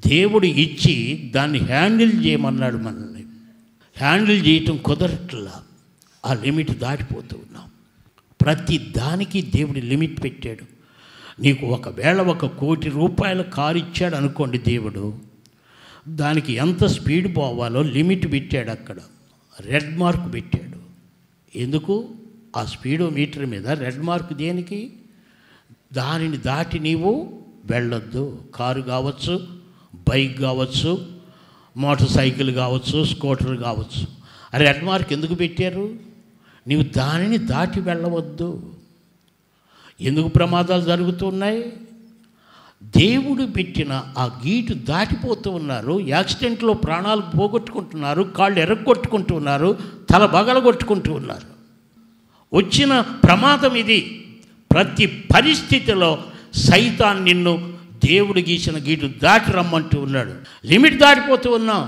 దేవుడు ఇచ్చి దాన్ని హ్యాండిల్ చేయమన్నాడు. మనల్ని హ్యాండిల్ చేయటం కుదరట్లా, ఆ లిమిట్ దాటిపోతూ ఉన్నాం. ప్రతి దానికి దేవుడు లిమిట్ పెట్టాడు. నీకు ఒకవేళ 1 కోటి రూపాయల కారు ఇచ్చాడు అనుకోండి, దేవుడు దానికి ఎంత స్పీడ్ పోవాలో లిమిట్ పెట్టాడు. అక్కడ రెడ్ మార్క్ పెట్టాడు. ఎందుకు? ఆ స్పీడో మీటర్ మీద రెడ్ మార్క్ దేనికి? దానిని దాటి నీవు వెళ్ళొద్దు. కారు కావచ్చు, బైక్ కావచ్చు, మోటార్ సైకిల్ కావచ్చు, స్కూటర్ కావచ్చు. ఆ రెడ్ మార్క్ ఎందుకు పెట్టారు? నీవు దానిని దాటి వెళ్ళవద్దు. ఎందుకు ప్రమాదాలు జరుగుతున్నాయి? దేవుడు పెట్టిన ఆ గీటు దాటిపోతూ ఉన్నారు. యాక్సిడెంట్లో ప్రాణాలు పోగొట్టుకుంటున్నారు, కాళ్ళు ఎరగొట్టుకుంటూ తల బగలగొట్టుకుంటూ ఉన్నారు. వచ్చిన ప్రమాదం ఇది. ప్రతి పరిస్థితిలో సైతాన్ నిన్ను దేవుడు గీసిన గీటు దాటి రమ్మంటూ ఉన్నాడు. లిమిట్ దాటిపోతూ ఉన్నాం.